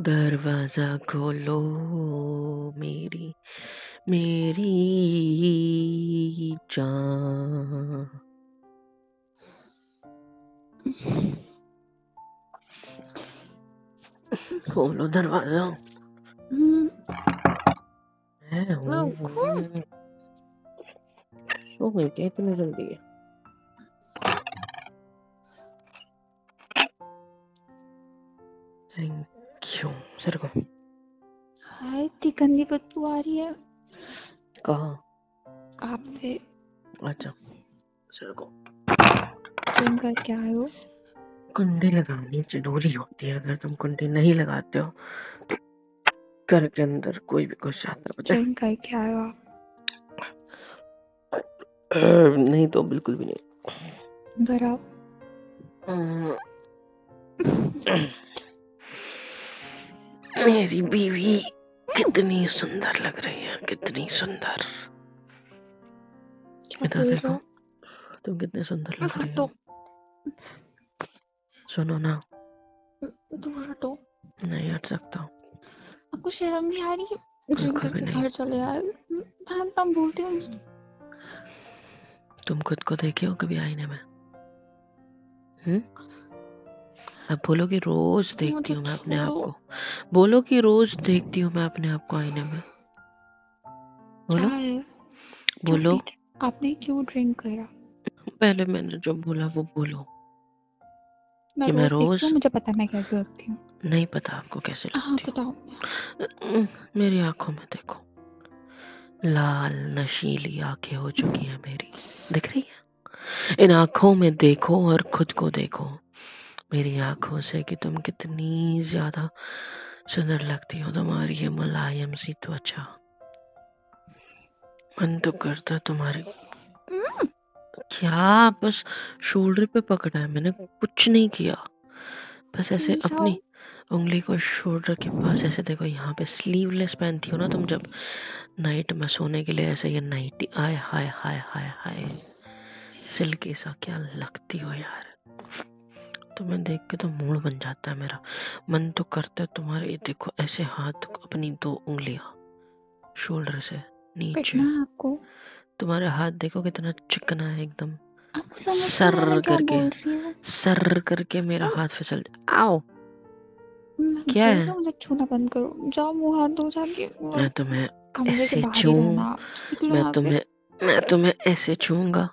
दरवाजा खोलो मेरी मेरी जान। खोलो दरवाजा। मैं हूँ। सो गई क्या इतनी जल्दी? Thank you. सर को हाय, इतनी गंदी बदबू आ रही है कहाँ? आपसे। अच्छा सर को ड्रिंक करके आए हो? कुंडी लगानी जरूरी होती है। अगर तुम कुंडी नहीं लगाते हो तो घर के अंदर कोई भी घुस जाता है। ड्रिंक करके आए हो आप? नहीं तो बिल्कुल भी नहीं। अंदर आओ। मेरी बीवी कितनी सुंदर लग रही है, कितनी सुंदर। क्या इधर बोल रहे देखो, हो? तुम कितने सुंदर लग रही हटो, हो। सुनो ना। तुम हटो। नहीं हट सकता। आपको शर्म नहीं आ रही? ड्रिंक बिल्कुल भी करके नहीं। घर चले आए। मैं तब बोलती हूँ। तुम खुद को देखे हो कभी आईने में? अब बोलो कि रोज देखती मुझे हूँ मैं अपने आप छोड़ो। को। बोलो कि रोज देखती हूँ मैं अपने आप को आईने में। क्या बोलो है? बोलो। आपने क्यों ड्रिंक करा? पहले मैंने जो बोला वो बोलो मैं कि मैं रोज देखती हूँ, रोज। मुझे पता मैं कैसे लगती हूँ। नहीं पता आपको कैसे हाँ लगती बताओ। हूँ। मेरी आंखों में देखो, लाल नशीली आंखें हो चुकी हैं मेरी। दिख रही है? इन आंखों में देखो और खुद को देखो मेरी आंखों से कि तुम कितनी ज्यादा सुंदर लगती हो। तुम्हारी ये मुलायम सी त्वचा, मन तो करता तुम्हारी। क्या बस शोल्डर पे पकड़ा है मैंने, कुछ नहीं किया। बस ऐसे जाओ। अपनी उंगली को शोल्डर के पास ऐसे देखो, यहाँ पे स्लीवलेस पहनती हो ना तुम जब नाइट में सोने के लिए, ऐसे ये नाइटी। आय हाय हाय हाय हाय, सिल्की सा क्या लगती हो यार। तुम्हें देख के तो मूड बन जाता है मेरा। मन तो करता है तुम्हारे ये देखो ऐसे हाथ, अपनी 2 उंगलियां शोल्डर से नीचे। पिटना है आपको? तुम्हारे हाथ देखो कितना चिकना है एकदम। आपको समझ नहीं आ रहा सर मैं क्या करके, बोल रही हूँ? सर करके मेरा हाथ फिसल। आओ। मैं क्या बोल रही है? हूँ मुझे छूना बंद करो। जाओ, मुंह हाथ धो जाके और मैं तुम्हें कमरे के ऐसे बाहर ही छूऊं? रहना। आप निकलो मैं यहाँ से। तुम्हें मैं तुम्हें ऐसे छूऊंगा,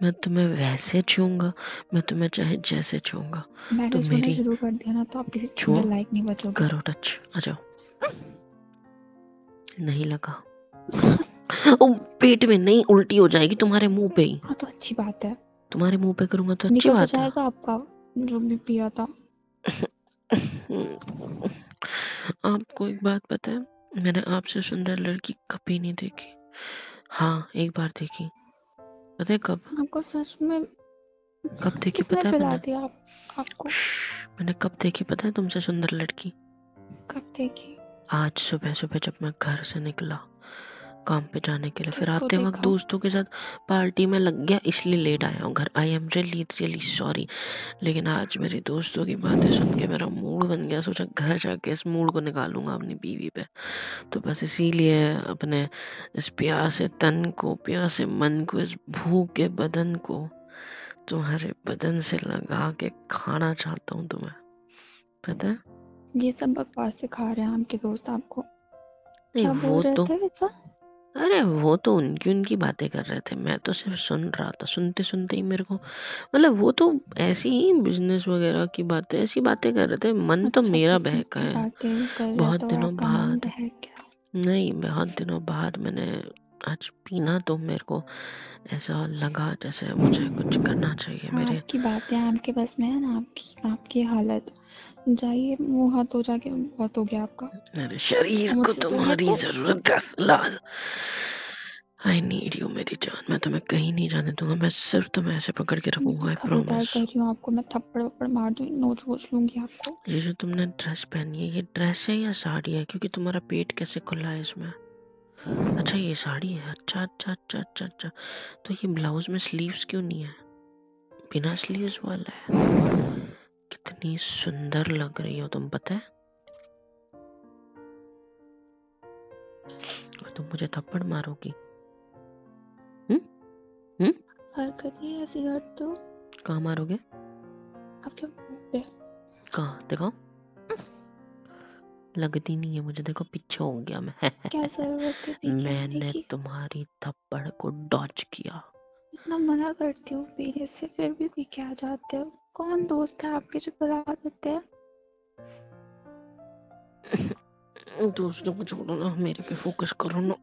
मैं तुम्हें वैसे छूऊंगा, मैं तुम्हें चाहे जैसे छूऊंगा। मैंने तुम छूना मेरी शुरू कर दिया ना तो आप किसी छूने छुओ, लायक नहीं बचोगे। करो टच, आ जाओ। नहीं लगा? ओ, पेट में नहीं, उल्टी हो जाएगी तुम्हारे मुंह पे ही। हाँ तो अच्छी बात है। तुम्हारे मुंह पे करूंगा तो अच्छी निकल तो बात है। जाएगा आपका जो भी पिया था। आपको एक बात पता है, मैंने आपसे सुंदर लड़की कभी नहीं देखी। हाँ एक बार देखी। पता है कब? आपको सच में कब देखी किसने पता है पिला मैंने? दिया आपको? मैंने कब देखी पता है तुमसे सुंदर लड़की? कब देखी? आज सुबह सुबह जब मैं घर से निकला काम पे जाने के लिए, फिर किसको आते वक्त देखा? दोस्तों के साथ पार्टी में लग गया, इसलिए लेट आया हूँ घर। I am really really sorry. लेकिन आज मेरी दोस्तों की बातें सुन के मेरा मूड बन गया, सोचा घर जाके इस मूड को निकालूंगा अपनी बीवी पे। तो बस इसीलिए अपने इस प्यासे तन को, प्यासे मन को, इस भूखे बदन को तुम्हारे बदन से लगा के खाना चाहता हूँ तुम्हें। पता है? ये सब बकवास सिखा रहे हैं आपके दोस्त आपको? नहीं क्या बोल वो रहे तो, थे वैसा? अरे वो तो उनकी उनकी बातें कर रहे थे, मैं तो सिर्फ सुन रहा था। सुनते सुनते ही मेरे को, मतलब वो तो ऐसी ही बिजनेस वगैरह की बातें, ऐसी बातें कर रहे थे। मन तो अच्छा, मेरा बिजनेस बहका की है बातें कर रहे बहुत तो दिनों आपका मन बाद। बहक गया? नहीं, बहुत दिनों बाद मैंने आज पीना, तो मेरे को ऐसा लगा जैसे मुझे कुछ करना चाहिए मेरे। आपकी बातें आपके बस में है ना? आपकी हालत। जाइए, मुंह हाथ धो जाके। बहुत हो गया आपका। मेरे शरीर को मुझसे दूर तुम्हारी हटो। जरूरत है फिलहाल। आई नीड यू मेरी जान। मैं तुम्हें कहीं नहीं जाने दूंगा, मैं सिर्फ तुम्हें ऐसे पकड़ के रखूंगा, आई खबरदार प्रॉमिस। कर रही हूँ आपको। मैं थप्पड़ वप्पड़ मार दूँ, नोच वोच लूंगी आपको। ये जो तुमने ड्रेस पहनी है, ये ड्रेस है या साड़ी है? क्योंकि तुम्हारा पेट कैसे खुला है इसमें? अच्छा ये साड़ी है। अच्छा अच्छा अच्छा अच्छा अच्छा। तो ये ब्लाउज में स्लीव्स क्यों नहीं है? बिना स्लीव्स वाला है। कितनी सुंदर लग रही हो तुम, पता है? और तुम मुझे थप्पड़ मारोगी? हम्म? हम्म? हरकत ही ऐसी करते हो। कहाँ मारोगे? आपके मुंह पे। कहाँ दिखाओ? लगती नहीं है मुझे, देखो पीछे हो गया मैं। क्या जरूरत है पीछे होने मैंने की? तुम्हारी थप्पड़ को डॉज किया। इतना मना करती हूँ पीने से, फिर भी पी के आ जाते हो। कौन दोस्त है आपके जो बुला देते हैं? दोस्तों को छोड़ो ना, मेरे पे फोकस करो ना।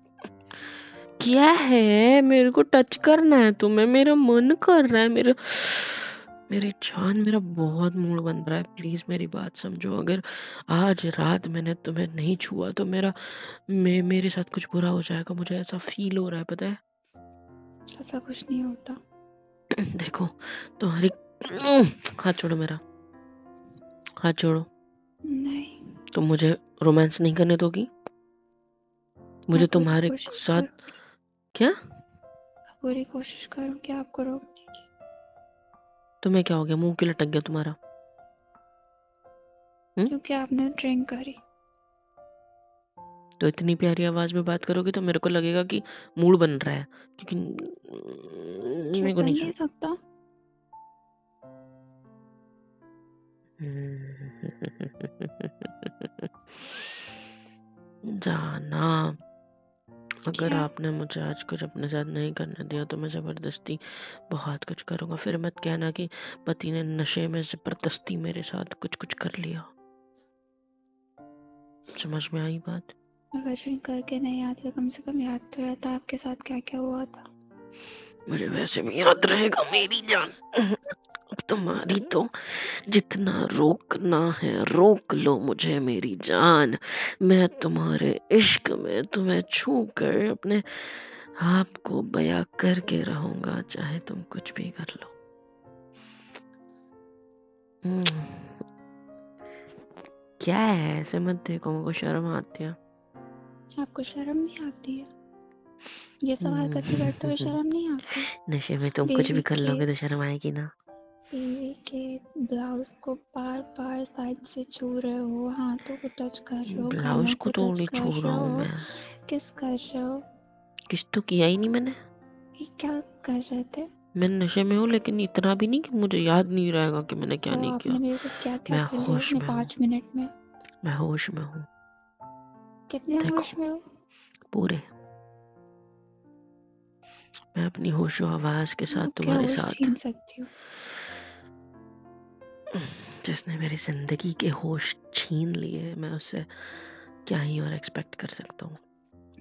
क्या है, मेरे को टच करना है तुम्हें, मेरा मन कर रहा है, मेरी जान, मेरा बहुत मूड बन रहा है। प्लीज मेरी बात समझो। अगर आज रात मैंने तुम्हें नहीं छुआ तो मेरे साथ कुछ बुरा हो जाएगा, मुझे ऐसा फील हो रहा है, पता है। ऐसा कुछ नहीं होता। देखो तुम्हारी हाथ छोड़ो मेरा, हाथ छोड़ो। नहीं। तुम मुझे रोमांस नहीं करने दोगी? मैं मुझे पूरी तुम्हारे कोशिश साथ करूंगी। क्या? मैं पूरी कोशिश करूंगी आपको रोकने की। तुम्हें क्या हो गया, मुंह क्यों लटक गया तुम्हारा? क्योंकि आपने ड्रिंक करी। तो इतनी प्यारी आवाज में बात करोगे तो मेरे को लगेगा कि मूड बन रहा है, क्योंकि क्यों मेरे को बन नहीं नहीं सकता? जाना, अगर क्या? आपने मुझे आज कुछ अपने साथ नहीं करने दिया तो मैं जबरदस्ती बहुत कुछ करूंगा। फिर मत कहना कि पति ने नशे में जबरदस्ती मेरे साथ कुछ कुछ कर लिया। समझ में आई बात? अगर ड्रिंक करके नहीं आती तो कम से कम याद तो रहता आपके साथ क्या क्या हुआ था। मुझे वैसे भी याद रहेगा मेरी जान। अब तुम्हारी तो जितना रोकना है रोक लो मुझे मेरी जान। मैं तुम्हारे इश्क में तुम्हें छू कर अपने आप को बयां करके रहूंगा, चाहे तुम कुछ भी कर लो। क्या है, ऐसे मत देखो, मुझको शर्म आती है। आपको शर्म नहीं आती है? ये सब हरकतें करते हुए शर्म नहीं आती? नशे में तुम कुछ भी बीवी कर के लोगे तो शर्म आएगी ना। बीवी के ब्लाउज को बार बार साइड से छू रहे हो, हाथों को टच कर रहे हो, ब्लाउज गालों को को तो टच नहीं कर छू रहा रहे हूँ हो, मैं। किस कर रहे हो। किस तो किया ही नहीं मैंने। ये क्या कर रहे थे? मैं नशे में हूँ, लेकिन इतना भी नहीं कि मुझे याद नहीं रहेगा कि मैंने क्या तो नहीं आपने किया। मेरे साथ क्या क्या मैं कर लिया होश अपने में हूँ, 5 मिनट में? मैं होश में हूँ। कितने देखो होश में हो? पूरे, मैं अपनी होशो आवाज के साथ आपके तुम्हारे होश साथ। छीन सकती हूँ। जिसने मेरी जिंदगी के होश छीन लिए, मैं उससे क्या ही और एक्सपेक्ट कर सकता हूँ।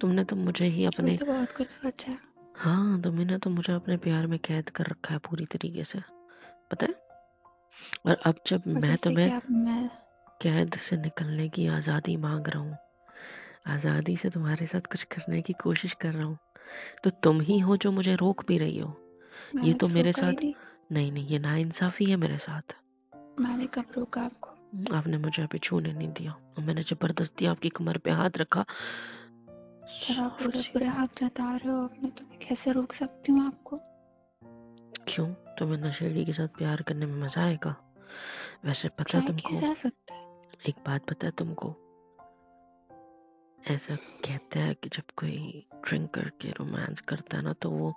तुमने तो मुझे ही अभी अपने, तो बहुत कुछ बचा है। हाँ तुमने तो मुझे अपने प्यार में कैद कर रखा है पूरी तरीके से, पता है। और अब जब और मैं जैसे कि तुम्हें आप मैं कैद से निकलने की आज़ादी मांग रहा हूँ, आज़ादी से तुम्हारे साथ कुछ करने की कोशिश कर रहा हूँ, तो तुम ही हो जो मुझे रोक भी रही हो। ये मैंने तो तो मेरे रोका ही साथ, नहीं। नहीं नहीं, ये नाइंसाफी है मेरे साथ। मैंने कब रोका आपको? आपने मुझे अभी छूने नहीं दिया और मैंने जबरदस्ती आपकी कमर पे हाथ रखा। जब आप पूरे सी- पूरे हक जता रहे हो अपने, तो मैं कैसे रोक सकती हूँ आपको? क्यों, तुम्हें नशेड़ी के साथ प्यार करने में मजा आएगा? वैसे पता है ट्राई किया तुमको, जा सकता है। एक बात पता है तुमको, ऐसा कहते हैं कि जब कोई ड्रिंक करके रोमांस करता है ना तो वो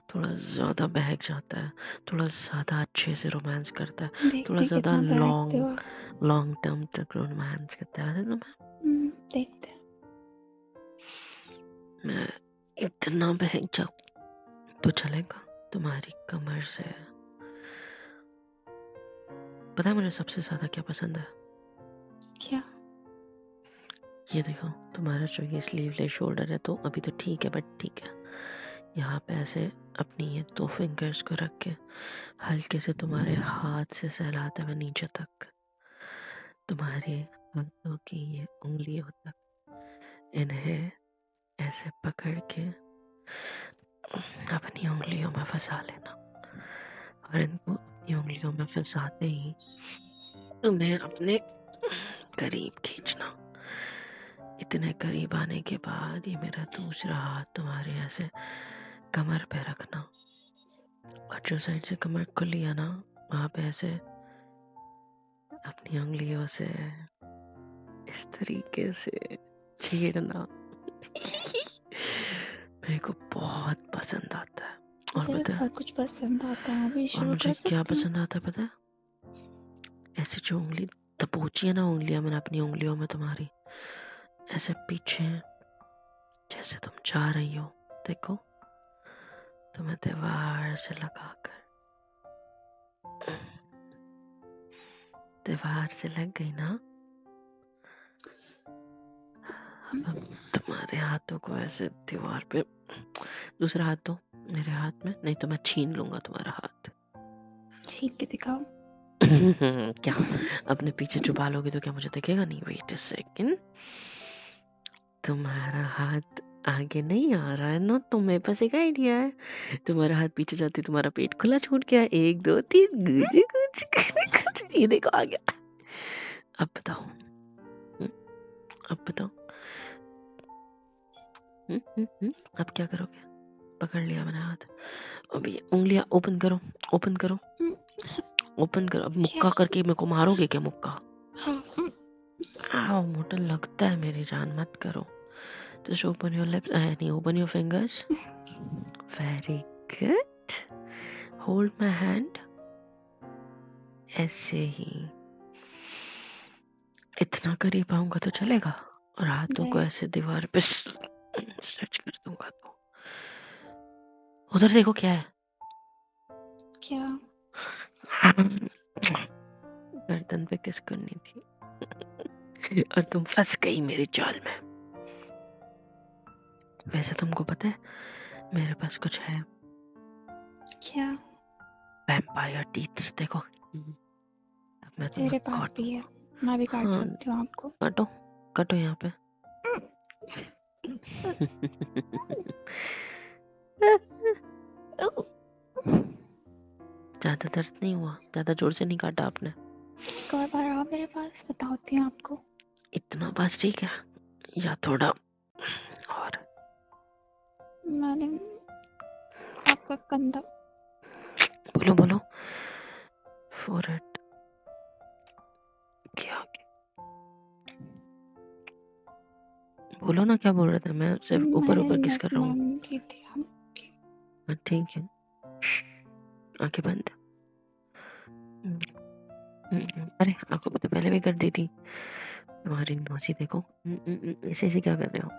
थोड़ा ज़्यादा बहक जाता है, थोड़ा ज़्यादा अच्छे से रोमांस करता है, थोड़ा देखते ज़्यादा कितना बहकते हो लॉन्ग आप। लॉन्ग टर्म तक रोमांस करता है। वैसे तो देखते हैं। मैं इतना बहक जाऊं तो चलेगा तुम्हारी कमर से। पता है मुझे सबसे ज़्यादा क्या पसंद है? क्या? ये देखो, तुम्हारा जो ये स्लीवलेस शोल्डर है तो अभी तो ठीक है, बट ठीक है, यहाँ पे ऐसे अपनी ये 2 फिंगर्स को रख के हल्के से तुम्हारे हाथ से सहलाते हुए नीचे तक, तुम्हारे हाथों की ये उंगलियों तक, इन्हें ऐसे पकड़ के अपनी उंगलियों में फंसा लेना। और इनको अपनी उंगलियों में फंसाते ही तुम्हें अपने करीब खींचना। इतने करीब आने के बाद ये मेरा दूसरा हाथ तुम्हारे ऐसे कमर पे रखना, और जो साइड से कमर खुली है ना वहां पे ऐसे अपनी उंगलियों से इस तरीके से छेड़ना, मेरे को बहुत पसंद आता है। और मुझे भी पता है बहुत कुछ पसंद आता है, अभी और शुरू मुझे कर क्या सकती हूँ। पसंद आता है पता है? ऐसे जो उंगली दबोची है ना, उंगलियां मैंने अपनी उंगलियों में तुम्हारी, ऐसे पीछे जैसे तुम जा रही हो, देखो तुम्हें दीवार से लगाकर, दीवार से लग गई ना। अब तुम्हारे हाथों को ऐसे दीवार पे, दूसरा हाथ दो मेरे हाथ में, नहीं तो मैं छीन लूंगा तुम्हारा हाथ। छीन के दिखाओ। क्या अपने पीछे छुपा लोगे तो क्या मुझे दिखेगा नहीं? वेट अ सेकंड, तुम्हारा हाथ आगे नहीं आ रहा है ना, तो मेरे पास एक आइडिया है। तुम्हारा हाथ पीछे जाते तुम्हारा पेट खुला छूट गया, 1 2 3 गुज गुज गुज गुज, ये देखो आ गया। अब बताओ, अब बताओ, अब क्या करोगे? पकड़ लिया मैंने हाथ, अब ये उंगलियां ओपन करो, ओपन करो, ओपन करो। अब क्या? मुक्का करके मेरे को मारोगे क्या? मुक्का? हाँ। आओ, मोटा लगता है मेरी जान, मत करो। Just open your lips. नहीं, open your fingers. Very good. Hold my hand. ऐसे ही इतना करीब आऊंगा तो चलेगा, और हाथों को नहीं। ऐसे दीवार पे स्ट्रेच कर दूंगा तो। उधर देखो क्या है। क्या? गर्दन पे किस करनी थी और तुम फंस गई मेरे जाल में। वैसे तुमको पता है मेरे पास कुछ है, क्या? वैम्पायर टीथ्स, देखो। अब मैं तुम्हें तेरे पास भी है, मैं भी काट हाँ, सकती हूँ आपको। काटो, काटो यहाँ पे। ज्यादा दर्द नहीं हुआ? ज्यादा जोर से नहीं काटा आपने? एक और बार आओ मेरे पास, बताती हूँ आपको। इतना बस ठीक है, या थोड़ा और? मैंने आपका कंधा। बोलो बोलो। फोरहेड क्या? बोलो ना, क्या बोल रहे थे? मैं सिर्फ ऊपर मैंने ऊपर किस कर नेक रहा हूँ। मांग की थी आपकी। हाँ, ठीक है, आंखें बंद। अरे आंखों को तो पहले भी कर दी थी। तुम्हारी नौसी देखो, ऐसे ऐसे क्या कर रहे हो?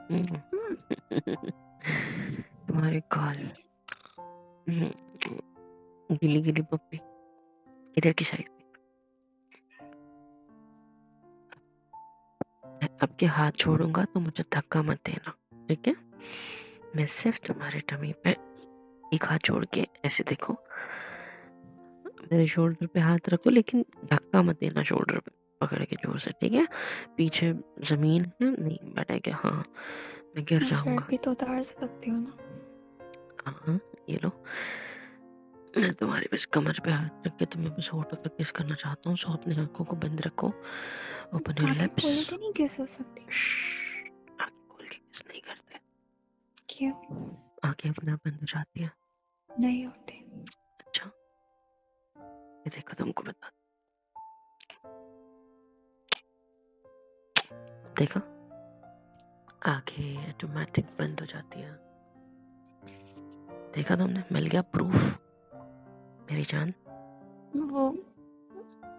तुम्हारे गाल, गिली गिली पप्पी, इधर की साइड। अब के हाथ छोड़ूंगा तो मुझे धक्का मत देना, ठीक है? मैं सिर्फ तुम्हारे टमी पे एक हाथ छोड़ के ऐसे देखो, मेरे शोल्डर पे हाथ रखो, लेकिन धक्का मत देना शोल्डर पे पकड़ के जोर से, ठीक है? पीछे जमीन है, नहीं बैठेगा, हाँ मैं गिर मैं शर्ट जाऊंगा। भी तो उतार सकती हूँ ना। हाँ, ये लो, मैं तुम्हारी बस कमर पे हाथ रख के तुम्हें बस होठों पे किस करना चाहता हूँ, सो अपनी आंखों को बंद रखो, ओपन योर आंखें लिप्स। खोल के नहीं किस हो सकती? आंखें खोल के किस नहीं करते, क्यों? आंखें अपने आप बंद हो जाती है। नहीं होती। अच्छा, ये देखो तुमको बता, देखो आंखें ऑटोमेटिक बंद हो जाती है। देखा तुमने? मिल गया प्रूफ मेरी जान। वो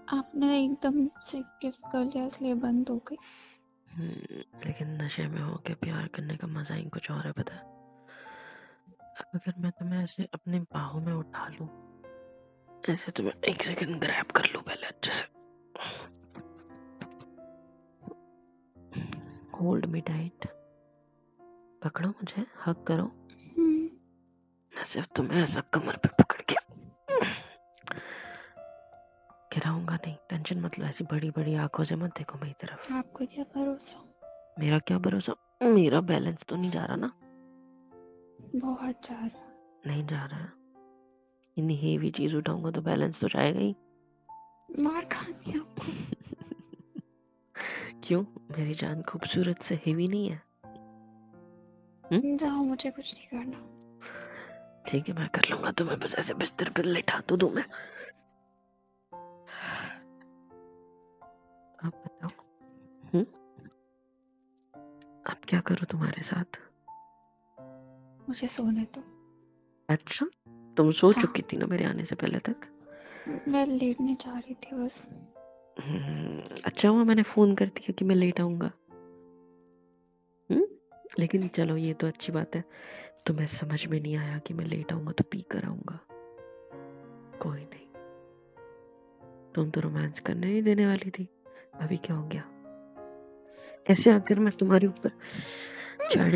आपने एकदम से किस कर लिया इसलिए बंद हो गई। लेकिन नशे में होके प्यार करने का मजा ही कुछ और है, पता है? अब अगर मैं तुम्हें ऐसे अपनी बाहों में उठा लूं, ऐसे तुम्हें एक सेकंड ग्रैब कर लूं पहले अच्छे से, होल्ड मी टाइट, पकड़ो मुझे, हग करो। मैं सिर्फ तुम्हें ऐसा कमर पे पकड़ के गिराऊंगा नहीं, टेंशन मत लो। ऐसी बड़ी बड़ी आंखों से मत देखो मेरी तरफ। आपको क्या भरोसा? मेरा क्या भरोसा? मेरा बैलेंस तो नहीं जा रहा ना? बहुत जा रहा। नहीं जा रहा है। इतनी हेवी चीज उठाऊंगा तो बैलेंस तो जाएगा ही। मार खानी आपको। क्यों? मेरी जान खूबसूरत से हेवी नहीं है? जाओ, मुझे कुछ नहीं करना। ठीक है, मैं कर लूंगा, तुम्हें बस ऐसे बिस्तर पे लेटा तो दूं मैं। आप बताओ, अब क्या करूं तुम्हारे साथ? मुझे सोने दो। अच्छा, तुम सो हाँ, चुकी थी ना मेरे आने से पहले तक? मैं लेटने जा रही थी बस। अच्छा हुआ मैंने फोन कर दिया कि मैं लेट आऊंगा। लेकिन चलो ये तो अच्छी बात है, तुम्हें समझ में नहीं आया कि मैं लेट आऊंगा तो पी कर आऊंगा। कोई नहीं, तुम तो रोमांस करने नहीं देने वाली थी, अभी क्या हो गया? ऐसे अगर मैं तुम्हारे ऊपर चढ़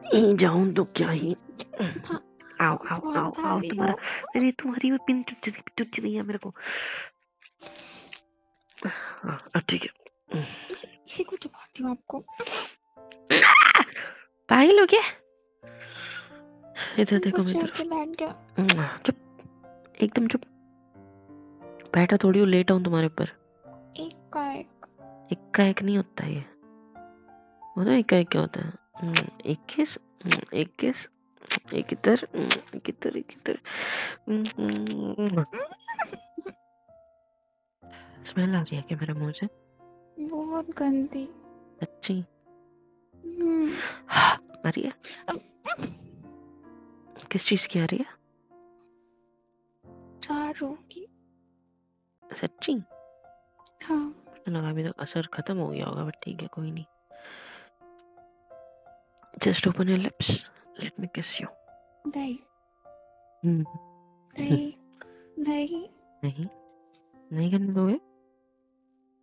ही जाऊं तो क्या ही। हाँ, आओ आओ बहुत आओ आओ, भारी हो। तुम्हारा, अरे तुम्हारी वो पिन चुच रही है मेरे को। हाँ अब ठीक है। इसी को चुपाती हूँ आपको। पागल हो गया? इधर देखो कुछ मेरी के बैठ गया। तरफ। चुप, एकदम चुप। बैठा थोड़ी हूँ, लेट आऊं तुम्हारे ऊपर? एक का एक। एक का एक नहीं होता ये, होता है एक का एक क्या होता है? एक किस, एक किस, एक इधर, एक इधर, एक इधर। स्मेल आ रही है क्या मेरे मुंह से? बहुत गंदी। अच्छी हम्म, आ रही है? किस चीज की आ रही है? चारों की। सच्ची? हाँ, मुझे लगा अभी तक असर खत्म हो गया होगा, बट ठीक है कोई नहीं। Just open your lips, let me किस यू। नहीं नहीं नहीं नहीं। नहीं करने दोगे?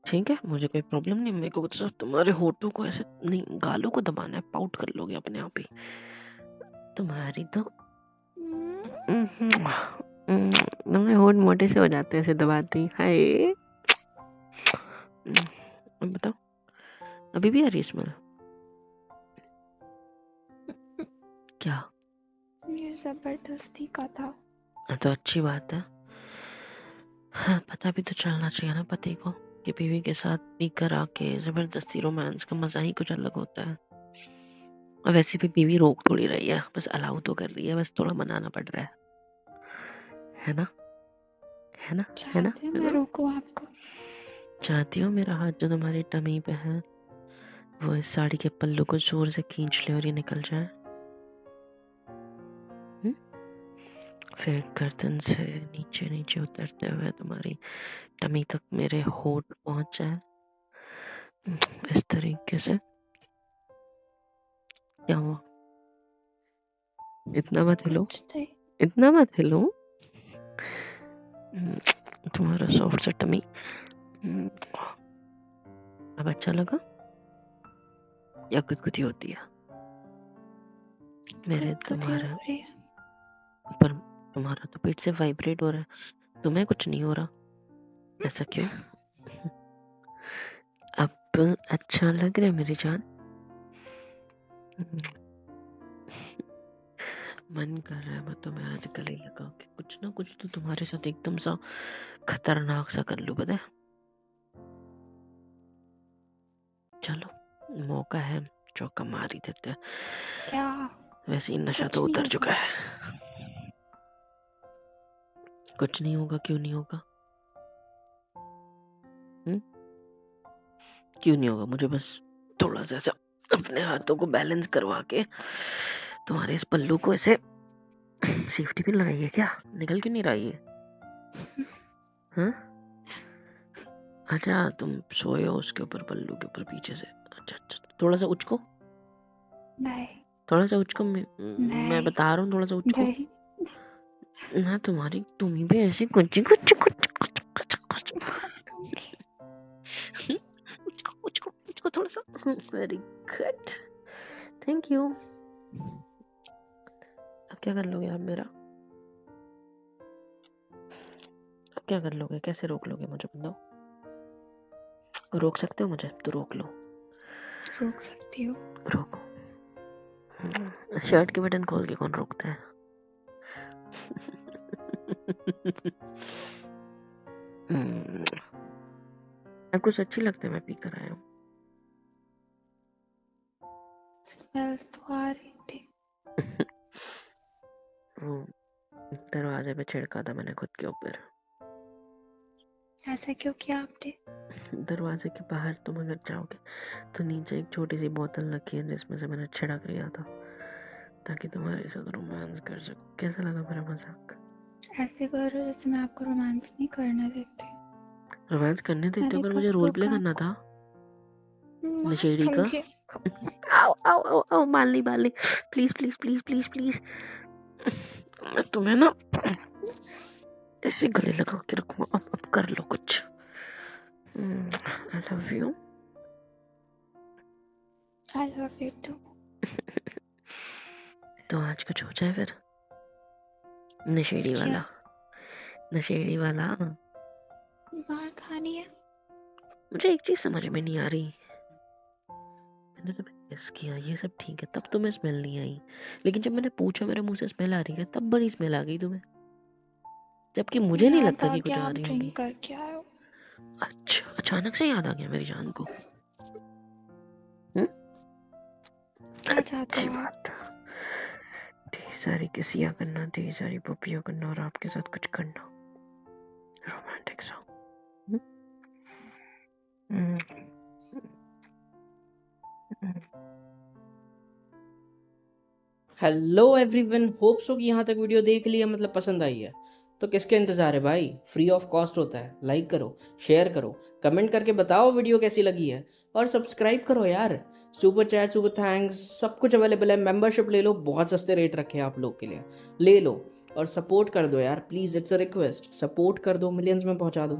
ठीक है, मुझे कोई प्रॉब्लम नहीं, मेरे को तो सिर्फ तुम्हारे होठों को ऐसे नहीं, गालों को दबाना है, पाउट कर लोगे अपने आप ही तुम्हारी तो। तुम्हारे होठ मोटे से हो जाते हैं ऐसे दबाते ही। हाय, अब बताओ, अभी भी आ रही स्मेल? क्या? ये जबरदस्ती का था। तो अच्छी बात है। हाँ, पता भी तो चलना चाहिए ना पति को कि बीवी के साथ पीकर आके जबरदस्ती रोमांस का मजा ही कुछ अलग होता है। और वैसे भी बीवी रोक थोड़ी रही है, बस अलाउ तो कर रही है, बस थोड़ा मनाना पड़ रहा है ना? है ना? है ना? चाहते हैं है मैं ना? रोकूं आपको? चाहती हो मेरा हाथ जो तुम्हारी टमी पे है वो इस साड़ी के पल्लू को जोर से खींच ले और ये निकल जाए? हम्म? फिर गर्दन से नीचे नीचे उतरते हुए तुम्हारी टमी तक मेरे होठ पहुंच जाए, इस तरीके से। क्या हुआ? इतना मत हिलो, कुछ नहीं। इतना मत हिलो। तुम्हारा सॉफ्ट सा टमी अब अच्छा लगा या गुदगुदी होती है? मेरे गुदगुदी हो तुम्हारा, रही है। पर तुम्हारा तो पेट से वाइब्रेट हो रहा है, तुम्हें कुछ नहीं हो रहा, ऐसा क्यों? अब अच्छा लग रहा है मेरी जान? मन कर रहा है मैं तुम्हें आज गले लगा के कुछ ना कुछ तो तुम्हारे साथ एकदम सा खतरनाक सा कर लूं, पता है? चलो मौका है, चौका मार ही देते हैं। क्या? वैसे ही नशा तो कुछ नहीं उतर होगा। चुका है। कुछ नहीं होगा? क्यों नहीं होगा? हम्म? क्यों नहीं होगा? मुझे बस थोड़ा सा ऐसा अपने हाथों को बैलेंस करवा के तुम्हारे इस पल्लू को ऐसे सेफ्टी पिन लगाई है क्या? निकल क्यों नहीं रहा ये? हाँ, अच्छा तुम सोए हो उसके ऊपर, पल्लू के ऊपर पीछे से। अच्छा अच्छा, थोड़ा सा उचको, नहीं थोड़ा सा उचको, मैं नहीं बता रहा हूँ, थोड़ा सा उचको नहीं। ना। तुम्हारी तुम्ही भी ऐसी कुछ कुछ कुछ कुछ कुछ कुछ मारूंगी। उचको उचको उचको थोड़ा सा। Very good, thank you. अब क्या कर लोगे आप मेरा? अब क्या कर लोगे? कैसे रोक लोगे मुझे बताओ? रोक सकते हो मुझे तो रोक लो। रोक सकती हो। रोको। शर्ट के बटन खोल के कौन रोकता है? आपको सच्ची लगता है मैं पी कर आया हूँ? स्मेल तो आ रही थी। वो दरवाजे पे छिड़का था मैंने खुद के ऊपर। ऐसा क्यों किया आपने? दरवाजे के बाहर तुम अगर जाओगे तो नीचे एक छोटी सी बोतल रखी है जिसमें से मैंने छिड़क लिया था ताकि तुम्हारे साथ रोमांस कर सकूं। कैसा लगा मेरा मजाक? ऐसे करो जैसे मैं आपको रोमांस नहीं करने देती। रोमांस करने देते हो मैंने पर मुझे कब रोल प्ले रोका करना आपको? था माफ नशेड़ी का। करोगे? आओ आओ आओ आओ, माल नहीं please please please please please. मैं तुम्हें ना ऐसे गले लगा के रखूंगा। अब कर लो कुछ। I love you. I love you too. तो आज कुछ हो जाए फिर। नशेड़ी क्या? वाला। नशेड़ी वाला। मार खानी है? मुझे एक चीज समझ में नहीं आ रही। मैंने तुम्हें गेस किया ये सब ठीक है, तब तुम्हें स्मेल नहीं आई, लेकिन जब मैंने पूछा मेरे मुंह से स्मेल आ रही है तब बड़ी स्मेल आ गई तुम्हें, जबकि मुझे नहीं याद लगता आ कि कुछ गया आ आप रही होंगी। ड्रिंक करके आए हो। अच्छा, अचानक से याद आ गया मेरी जान को। हम्म? क्या चाहते अच्छी हो आप? बात है। ढेर सारी किसियां करना, ढेर सारी पपियां करना और आपके साथ कुछ करना। रोमांटिक सा। हम्म? हम्म। हेलो एवरीवन, होप सो कि यहाँ तक वीडियो देख लिया, मतलब पसंद आई है। तो किसके इंतज़ार है भाई, फ्री ऑफ कॉस्ट होता है। लाइक करो, शेयर करो, कमेंट करके बताओ वीडियो कैसी लगी है, और सब्सक्राइब करो यार। सुपर चैट, सुपर थैंक्स, सब कुछ अवेलेबल है। मेंबरशिप ले लो, बहुत सस्ते रेट रखे हैं आप लोग के लिए। ले लो और सपोर्ट कर दो यार, please, it's a request. Support कर दो, मिलियंस में पहुँचा दो।